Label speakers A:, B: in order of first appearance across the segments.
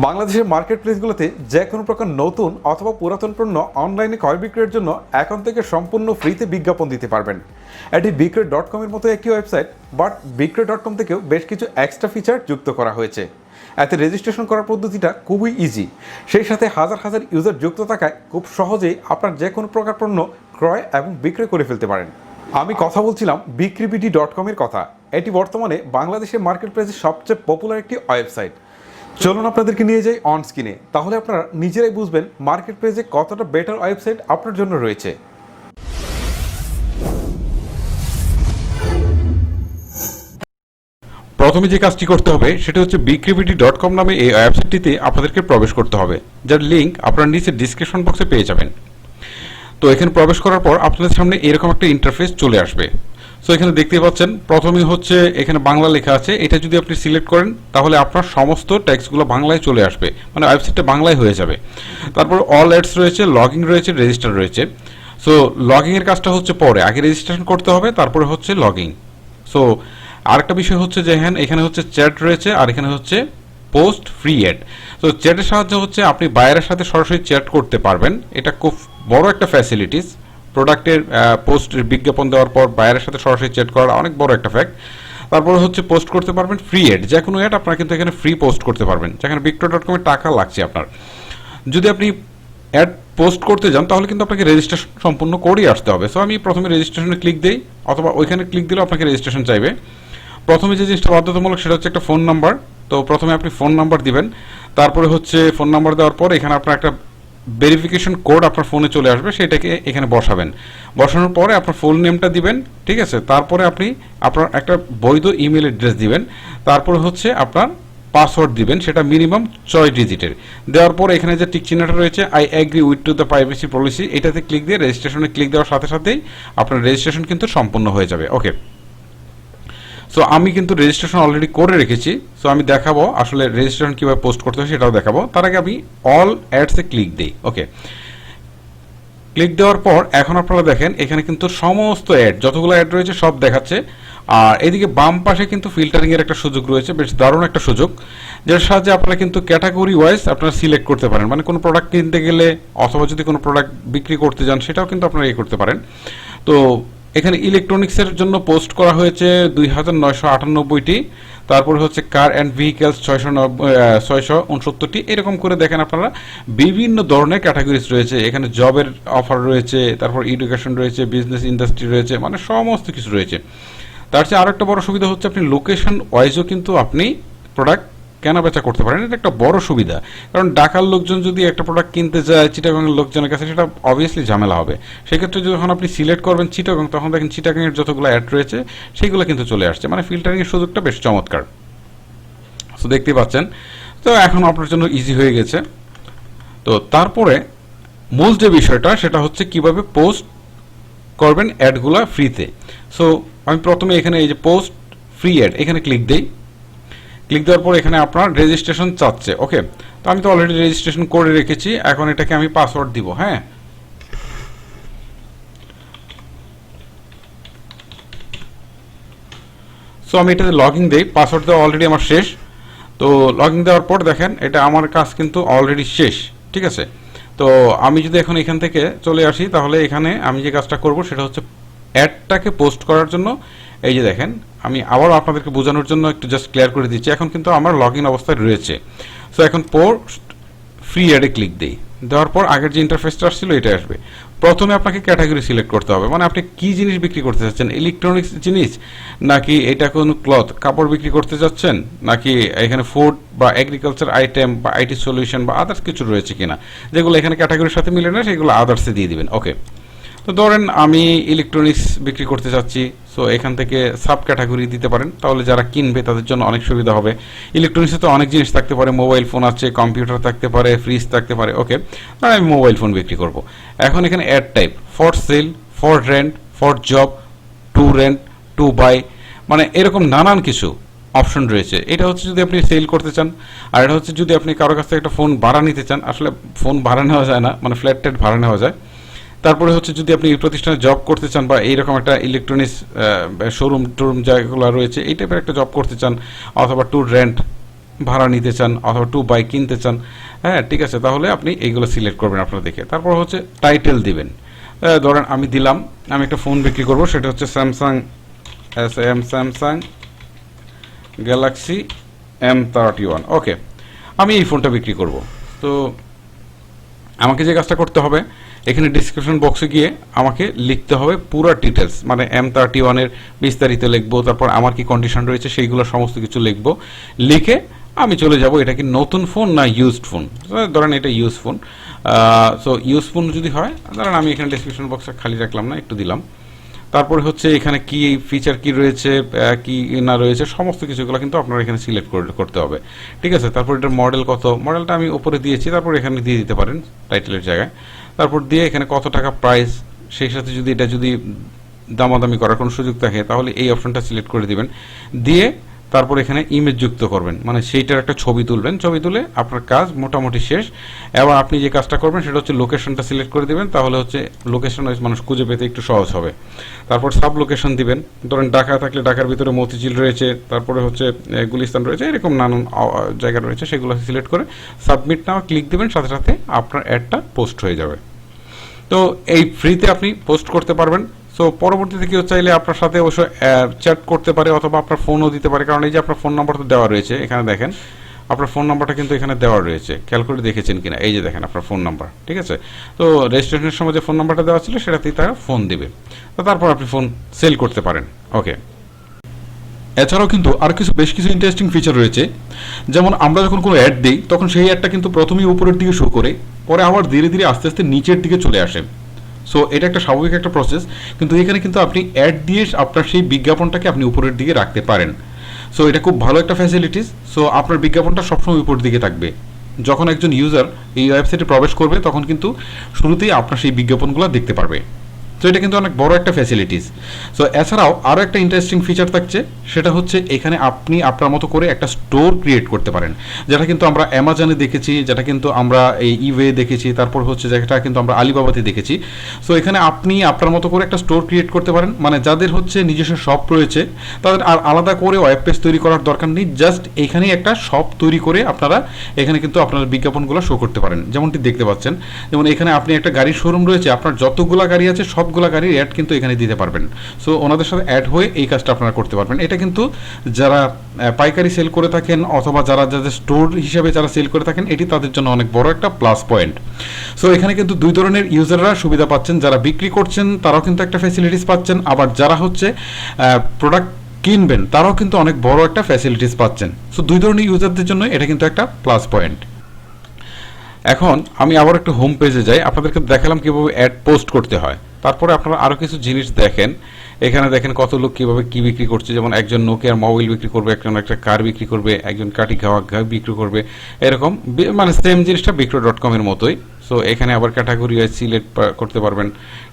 A: বাংলাদেশের মার্কেট প্লেসগুলোতে যে কোনো প্রকার নতুন অথবা পুরাতন পণ্য অনলাইনে ক্রয় বিক্রয়ের জন্য এখন থেকে সম্পূর্ণ ফ্রিতে বিজ্ঞাপন দিতে পারবেন। এটি বিক্রয়.com-এর মতো একটি ওয়েবসাইট, বাট বিক্রয়.com থেকেও বেশ কিছু এক্সট্রা ফিচার যুক্ত করা হয়েছে। এতে রেজিস্ট্রেশন করার পদ্ধতিটা খুবই ইজি, সেই সাথে হাজার হাজার ইউজার যুক্ত থাকায় খুব সহজেই আপনার যে কোনো প্রকার পণ্য ক্রয় এবং বিক্রয় করে ফেলতে পারেন। আমি কথা বলছিলাম বিক্রিবিডি.com-এর কথা। এটি বর্তমানে বাংলাদেশের মার্কেট প্লেসের সবচেয়ে পপুলার একটি ওয়েবসাইট। চলুন আপনাদেরকে নিয়ে যাই অন স্ক্রিনে, তাহলে আপনারা নিজেরাই বুঝবেন মার্কেট প্লেসে কতটা বেটার ওয়েবসাইট আপনার জন্য রয়েছে। প্রথমে যে কাজটি করতে হবে সেটা হচ্ছে বিক্রিবিডি.com নামে এই ওয়েবসাইটটিতে আপনাদেরকে প্রবেশ করতে হবে, যার লিঙ্ক আপনারা নিচে ডিসক্রিপশন বক্সে পেয়ে যাবেন। তো এখানে প্রবেশ করার পর আপনাদের সামনে এরকম একটা ইন্টারফেস চলে আসবে। সো এখানে দেখতে পাচ্ছেন প্রথমেই হচ্ছে এখানে বাংলা লেখা আছে। এটা যদি আপনি সিলেক্ট করেন তাহলে আপনার সমস্ত টেক্সটগুলো বাংলায় চলে আসবে, মানে ওয়েবসাইটটা বাংলায় হয়ে যাবে। তারপর অল অ্যাডস রয়েছে, লগইন রয়েছে, রেজিস্টার রয়েছে। সো লগইনের কাজটা হচ্ছে পরে, আগে রেজিস্ট্রেশন করতে হবে, তারপরে হচ্ছে লগইন। সো আরেকটা বিষয় হচ্ছে যে হ্যাঁ, এখানে হচ্ছে চ্যাট রয়েছে আর এখানে হচ্ছে পোস্ট ফ্রি অ্যাড। তো চ্যাটের সাহায্যে হচ্ছে আপনি বায়ারের সাথে সরাসরি চ্যাট করতে পারবেন। এটা খুব বড় একটা ফ্যাসিলিটিস। প্রোডাক্টের পোস্টের বিজ্ঞাপন দেওয়ার পর বায়ারের সাথে সরাসরি চ্যাট করা অনেক বড় একটা ফ্যাক্ট। তারপরে হচ্ছে পোস্ট করতে পারবেন ফ্রি অ্যাড, যে কোনো অ্যাড আপনারা কিন্তু এখানে ফ্রি পোস্ট করতে পারবেন, যেখানে বিক্রয়.com-এর টাকা লাগছে আপনার। যদি আপনি অ্যাড পোস্ট করতে যান তাহলে কিন্তু আপনাকে রেজিস্ট্রেশন সম্পূর্ণ করেই আসতে হবে। সো আমি প্রথমে রেজিস্ট্রেশনে ক্লিক দিই, অথবা ওইখানে ক্লিক দিলেও আপনাকে রেজিস্ট্রেশন চাইবে। প্রথমে যে জিনিসটা বাধ্যতামূলক সেটা হচ্ছে একটা ফোন নাম্বার। তো প্রথমে আপনি ফোন নাম্বার দিবেন, তারপরে হচ্ছে ফোন নাম্বার দেওয়ার পর এখানে আপনার একটা ভেরিফিকেশন কোড আপনার ফোনে চলে আসবে, সেটাকে এখানে বসাবেন। বসানোর পরে আপনার ফুল নেমটা দিবেন, ঠিক আছে। তারপরে আপনি আপনার একটা বৈধ ইমেল অ্যাড্রেস দিবেন, তারপরে হচ্ছে আপনার পাসওয়ার্ড দিবেন, সেটা মিনিমাম 6 ডিজিটের। দেওয়ার পর এখানে যে টিক চিহ্নটা রয়েছে I agree with to the privacy policy, এটাতে ক্লিক দিয়ে রেজিস্ট্রেশনে ক্লিক দেওয়ার সাথে সাথেই আপনার রেজিস্ট্রেশন কিন্তু সম্পূর্ণ হয়ে যাবে। ওকে, সো আমি কিন্তু রেজিস্ট্রেশন অলরেডি করে রেখেছি। সো আমি দেখাবো আসলে রেজিস্ট্রেশন কীভাবে পোস্ট করতে হয় সেটাও দেখাবো। তার আগে আমি অল অ্যাডসে ক্লিক দিই। ওকে, ক্লিক দেওয়ার পর এখন আপনারা দেখেন এখানে কিন্তু সমস্ত অ্যাড, যতগুলো অ্যাড রয়েছে সব দেখাচ্ছে। আর এদিকে বাম পাশে কিন্তু ফিল্টারিংয়ের একটা সুযোগ রয়েছে, বেশ দারুণ একটা সুযোগ, যার সাহায্যে আপনারা কিন্তু ক্যাটাগরি ওয়াইজ আপনারা সিলেক্ট করতে পারেন। মানে কোনো প্রোডাক্ট কিনতে গেলে অথবা যদি কোনো প্রোডাক্ট বিক্রি করতে যান সেটাও কিন্তু আপনারা করতে পারেন। তো এখানে ইলেকট্রনিক্সের জন্য পোস্ট করা হয়েছে 2998টি, তারপরে হচ্ছে কার অ্যান্ড ভেহিকেলস 669টি। এরকম করে দেখেন আপনারা বিভিন্ন ধরনের ক্যাটাগরিজ রয়েছে। এখানে জবের অফার রয়েছে, তারপর এডুকেশন রয়েছে, বিজনেস ইন্ডাস্ট্রি রয়েছে, মানে সমস্ত কিছু রয়েছে। তার চেয়ে আরও একটা বড় সুবিধা হচ্ছে আপনি লোকেশন ওয়াইজও কিন্তু আপনি প্রোডাক্ট কেনা বেচা করতে পারেন। এটা একটা বড় সুবিধা, কারণ ঢাকার লোকজন যদি একটা প্রোডাক্ট কিনতে যায় চিটাগাংয়ের লোকজনের কাছে, সেটা অবভিয়াসলি ঝামেলা হবে। সেক্ষেত্রে যখন আপনি সিলেক্ট করবেন চিটাগাং, তখন দেখেন চিটাগাংয়ের যতগুলো অ্যাড রয়েছে সেইগুলো কিন্তু চলে আসছে। মানে ফিল্টারিংয়ের সুযোগটা বেশ চমৎকার। তো দেখতেই পাচ্ছেন, তো এখন আপনার জন্য ইজি হয়ে গেছে। তো তারপরে মূল যে বিষয়টা সেটা হচ্ছে কিভাবে পোস্ট করবেন অ্যাডগুলা ফ্রিতে। সো আমি প্রথমে এখানে এই যে পোস্ট ফ্রি অ্যাড, এখানে ক্লিক দিই। ক্লিক দেওয়ার পর এখানে আপনার রেজিস্ট্রেশন চাচ্ছে। ওকে, তো আমি তো অলরেডি রেজিস্ট্রেশন করে রেখেছি, এখন এটাকে আমি পাসওয়ার্ড দিব। হ্যাঁ, সো আমি এটাতে লগ ইন দিই। পাসওয়ার্ড দেওয়া অলরেডি আমার শেষ। তো লগ ইন দেওয়ার পর দেখেন এটা আমার কাজ কিন্তু অলরেডি শেষ, ঠিক আছে। তো আমি যদি এখন এখান থেকে চলে আসি, তাহলে এখানে আমি যে কাজটা করব সেটা হচ্ছে অ্যাডটাকে পোস্ট করার জন্য এই যে দেখেন, আমি আবারও আপনাদেরকে বোঝানোর জন্য একটু জাস্ট ক্লিয়ার করে দিচ্ছি। এখন কিন্তু আমার লগ ইন অবস্থায় রয়েছে। সো এখন পোস্ট ফ্রি অ্যাডে ক্লিক দিই। দেওয়ার পর আগের যে ইন্টারফেসটা আসছিল এটা আসবে। প্রথমে আপনাকে ক্যাটাগরি সিলেক্ট করতে হবে, মানে আপনি কি জিনিস বিক্রি করতে চাচ্ছেন, ইলেকট্রনিক্স জিনিস নাকি এটা কোনো ক্লথ কাপড় বিক্রি করতে যাচ্ছেন, নাকি এখানে ফুড বা এগ্রিকালচার আইটেম বা আইটি সলিউশন বা আদার্স কিছু রয়েছে কিনা, যেগুলো এখানে ক্যাটাগরির সাথে মিলে না সেগুলো আদার্সে দিয়ে দিবেন। ওকে, তো ধরেন আমি ইলেকট্রনিক্স বিক্রি করতে চাচ্ছি, সো এখান থেকে সাব ক্যাটাগরি দিতে পারেন, তাহলে যারা কিনবে তাদের জন্য অনেক সুবিধা হবে। ইলেকট্রনিক্সে তো অনেক জিনিস থাকতে পারে, মোবাইল ফোন আছে, কম্পিউটার থাকতে পারে, ফ্রিজ থাকতে পারে। ওকে, তাহলে আমি মোবাইল ফোন বিক্রি করব। এখন এখানে ad type for sale, for rent, for job, to rent, to buy, মানে এরকম নানান কিছু অপশন রয়েছে। এটা হচ্ছে যদি আপনি সেল করতে চান, আর এটা হচ্ছে যদি আপনি কারো কাছ থেকে একটা ফোন ভাড়া নিতে চান। আসলে ফোন ভাড়া নেওয়া যায় না, মানে ফ্ল্যাট ট্যাট ভাড়া নেওয়া যায়। তারপরে হচ্ছে যদি আপনি এই প্রতিষ্ঠানে জব করতে চান বা এইরকম একটা ইলেকট্রনিক্স শোরুম টুরুম যেগুলো রয়েছে এই টাইপের একটা জব করতে চান, অথবা টু রেন্ট, ভাড়া নিতে চান অথবা টু বাই কিনতে চান, হ্যাঁ ঠিক আছে, তাহলে আপনি এইগুলো সিলেক্ট করবেন আপনারা দেখে। তারপর হচ্ছে টাইটেল দিবেন। ধরেন আমি দিলাম আমি একটা ফোন বিক্রি করব, সেটা হচ্ছে স্যামসাং গ্যালাক্সি M31। ওকে, আমি এই ফোনটা বিক্রি করব। তো আমাকে যে কাজটা করতে হবে, এখানে ডিসক্রিপশন বক্সে গিয়ে আমাকে লিখতে হবে পুরো ডিটেলস, মানে M31-এর বিস্তারিত লিখবো, তারপর আমার কি কন্ডিশন রয়েছে সেইগুলো সমস্ত কিছু লিখবো। লিখে আমি চলে যাব এটা কি নতুন ফোন না ইউজড ফোন। ধরেন এটা use phone. So use phone যদি হয়, ধরেন আমি এখানে ডিসক্রিপশন বক্সে খালি রাখলাম না, একটু দিলাম। তারপরে হচ্ছে এখানে কি ফিচার কি রয়েছে, কি না রয়েছে, সমস্ত কিছুগুলো কিন্তু আপনারা এখানে সিলেক্ট করতে হবে, ঠিক আছে। তারপর এটার মডেল কত, মডেলটা আমি উপরে দিয়েছি, তারপর এখানে দিয়ে দিতে পারেন টাইটেলের জায়গায়। তারপর দিয়ে এখানে কত টাকা প্রাইস, সেই সাথে যদি এটা যদি দামাদামি করার কোনো সুযোগ থাকে তাহলে এই অপশনটা সিলেক্ট করে দিবেন। দিয়ে তারপর এখানে ইমেজ যুক্ত করবেন, মানে সেইটার একটা ছবি তুলবেন। ছবি তুলে আপনার কাজ মোটামুটি শেষ। এবার আপনি যে কাজটা করবেন সেটা হচ্ছে লোকেশনটা সিলেক্ট করে দিবেন, তাহলে হচ্ছে লোকেশন ওয়াইজ মানুষ খুঁজে পেতে একটু সহজ হবে। তারপর সাব লোকেশন দিবেন, ধরেন ঢাকা থাকলে ঢাকার ভিতরে মতিঝিল রয়েছে, তারপরে হচ্ছে গুলিস্তান রয়েছে, এরকম নানান জায়গা রয়েছে, সেগুলো সিলেক্ট করে সাবমিট নাও ক্লিক দিবেন, সাথে সাথে আপনার অ্যাডটা পোস্ট হয়ে যাবে। তো এই ফ্রিতে আপনি পোস্ট করতে পারবেন। সো পরবর্তীতে কেউ চাইলে আপনার সাথে অবশ্য চ্যাট করতে পারে অথবা আপনার ফোনও দিতে পারে, কারণ এই যে আপনার ফোন নাম্বার তো দেওয়া রয়েছে এখানে, দেখেন আপনার ফোন নাম্বারটা কিন্তু এখানে দেওয়া রয়েছে, খেয়াল করে দেখেছেন কিনা, এই যে দেখেন আপনার ফোন নাম্বার, ঠিক আছে। তো রেজিস্ট্রেশনের সময় যে ফোন নাম্বারটা দেওয়া ছিল সেটাতেই তারা ফোন দিবে, তো তারপর আপনি ফোন সেল করতে পারেন। ওকে, এছাড়াও কিন্তু আর বেশ কিছু ইন্টারেস্টিং ফিচার রয়েছে। যেমন আমরা যখন কোনো অ্যাড দিই তখন সেই অ্যাডটা কিন্তু প্রথমেই উপরের দিকে শো করে, পরে আবার ধীরে ধীরে আস্তে আস্তে নিচের দিকে চলে আসে। সো এটা একটা স্বাভাবিক একটা প্রসেস, কিন্তু এখানে কিন্তু আপনি অ্যাড দিয়ে আপনার সেই বিজ্ঞাপনটাকে আপনি উপরের দিকে রাখতে পারেন। সো এটা খুব ভালো একটা ফ্যাসিলিটিস। সো আপনার বিজ্ঞাপনটা সবসময় উপরের দিকে থাকবে। যখন একজন ইউজার এই ওয়েবসাইটে প্রবেশ করবে তখন কিন্তু শুরুতেই আপনার সেই বিজ্ঞাপনগুলো দেখতে পারবে। তো এটা কিন্তু অনেক বড় একটা ফ্যাসিলিটিস। সো এছাড়াও আরও একটা ইন্টারেস্টিং ফিচার থাকছে, সেটা হচ্ছে এখানে আপনি আপনার মতো করে একটা স্টোর ক্রিয়েট করতে পারেন, যেটা কিন্তু আমরা অ্যামাজনে দেখেছি, যেটা কিন্তু আমরা এই ইওয়ে দেখেছি, তারপর হচ্ছে যেটা কিন্তু আমরা আলিবাবাতে দেখেছি। সো এখানে আপনি আপনার মতো করে একটা স্টোর ক্রিয়েট করতে পারেন, মানে যাদের হচ্ছে নিজস্ব শপ রয়েছে তাদের আর আলাদা করে ওয়েব পেজ তৈরি করার দরকার নেই, জাস্ট এখানেই একটা শপ তৈরি করে আপনারা এখানে কিন্তু আপনার বিজ্ঞাপনগুলো শো করতে পারেন। যেমনটি দেখতে পাচ্ছেন, যেমন এখানে আপনি একটা গাড়ির শোরুম রয়েছে, আপনার যতগুলা গাড়ি আছে সবগুলা গাড়ির অ্যাড কিন্তু এখানে দিতে পারবেন। সো ওনাদের সাথে অ্যাড হয়ে এই কাজটা আপনারা করতে পারবেন। এটা কিন্তু যারা পাইকারি সেল করে থাকেন অথবা যাদের স্টোর হিসেবে যারা সেল করে থাকেন, এটি তাদের জন্য অনেক বড় একটা প্লাস পয়েন্ট। সো এখানে কিন্তু দুই ধরনের ইউজাররা সুবিধা পাচ্ছেন, যারা বিক্রি করছেন তারাও কিন্তু একটা ফ্যাসিলিটিস পাচ্ছেন, আবার যারা হচ্ছে প্রোডাক্ট কিনবেন তারাও কিন্তু অনেক বড় একটা ফ্যাসিলিটিস পাচ্ছেন। সো দুই ধরনের ইউজারদের জন্য এটা কিন্তু একটা প্লাস পয়েন্ট। এখন আমি আবার একটু হোম পেজে যাই, আপনাদেরকে দেখালাম কীভাবে অ্যাড পোস্ট করতে হয়। তারপরে আপনারা আরও কিছু জিনিস দেখেন, এখানে দেখেন কত লোক কীভাবে কী বিক্রি করছে। যেমন একজন নোকিয়ার মোবাইল বিক্রি করবে, একজন একটা কার বিক্রি করবে, একজন কাটি খাওয়া বিক্রি করবে, এরকম মানে সেম জিনিসটা বিক্রয়.com-এর মতোই। সো এখানে আবার ক্যাটাগরি ওয়াইজ সিলেক্ট করতে পারবেন,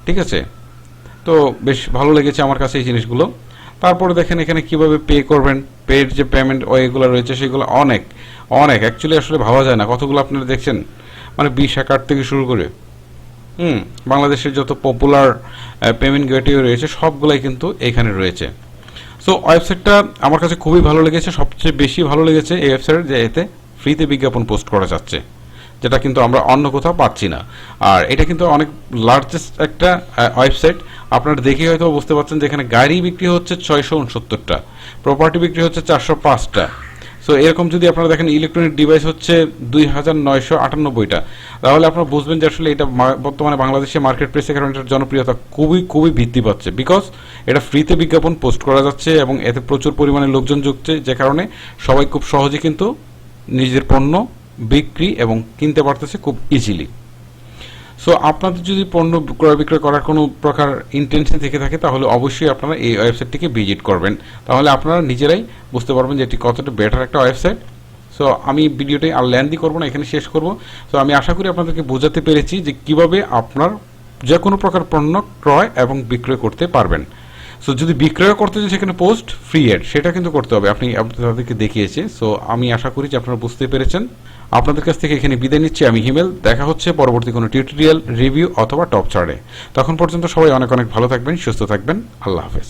A: ঠিক আছে। তো বেশ ভালো লেগেছে আমার কাছে এই জিনিসগুলো। তারপরে দেখেন এখানে কিভাবে পে করবেন, পেড যে পেমেন্ট ওয়েগুলো রয়েছে সেগুলো অনেক অ্যাকচুয়ালি আসলে ভাবা যায় না কতগুলো আপনারা দেখছেন, মানে 20 কার্ড থেকে শুরু করে বাংলাদেশের যত পপুলার পেমেন্ট গেটওয়ে রয়েছে সবগুলাই কিন্তু এখানে রয়েছে। সো ওয়েবসাইটটা আমার কাছে খুবই ভালো লেগেছে। সবচেয়ে বেশি ভালো লেগেছে এই ওয়েবসাইটের যে এতে ফ্রিতে বিজ্ঞাপন পোস্ট করা যাচ্ছে, যেটা কিন্তু আমরা অন্য কোথাও পাচ্ছি না। আর এটা কিন্তু অনেক লার্জেস্ট একটা ওয়েবসাইট। আপনারা দেখে হয়তো বুঝতে পারছেন যে এখানে গাড়ি বিক্রি হচ্ছে 669টা, প্রপার্টি বিক্রি হচ্ছে 405টা। সো এরকম যদি আপনারা দেখেন ইলেকট্রনিক ডিভাইস হচ্ছে 2998টা, তাহলে আপনারা বুঝবেন যে আসলে এটা বর্তমানে বাংলাদেশে মার্কেট প্লেসে কারণ এটার জনপ্রিয়তা খুবই বৃদ্ধি পাচ্ছে, বিকজ এটা ফ্রিতে বিজ্ঞাপন পোস্ট করা যাচ্ছে এবং এতে প্রচুর পরিমাণে লোকজন যুক্ত, যে কারণে সবাই খুব সহজে কিন্তু নিজের পণ্য বিক্রি এবং কিনতে পারতেছে খুব ইজিলি। সো আপনাদের যদি পণ্য ক্রয় বিক্রয় করার কোনো প্রকার ইন্টেনশন থেকে থাকে তাহলে অবশ্যই আপনারা এই ওয়েবসাইটটিকে ভিজিট করবেন, তাহলে আপনারা নিজেরাই বুঝতে পারবেন যে এটি কতটা বেটার একটা ওয়েবসাইট। সো আমি ভিডিওটি আর লেন্দি করব না, এখানে শেষ করব। সো আমি আশা করি আপনাদেরকে বোঝাতে পেরেছি যে কিভাবে আপনার যে কোনো প্রকার পণ্য ক্রয় এবং বিক্রয় করতে পারবেন। সো যদি বিক্রয় করতে চান সেখানে পোস্ট ফ্রি অ্যাড সেটা কিন্তু করতে হবে, আপনি আপনাদেরকে দেখিয়েছে। সো আমি আশা করি যে আপনারা বুঝতে পেরেছেন। আপনাদের কাছ থেকে এখানে বিদায় নিচ্ছি, আমি হিমেল। দেখা হচ্ছে পরবর্তী কোনো টিউটোরিয়াল, রিভিউ অথবা টপ চার্টে। তখন পর্যন্ত সবাই অনেক ভালো থাকবেন, সুস্থ থাকবেন। আল্লাহ হাফেজ।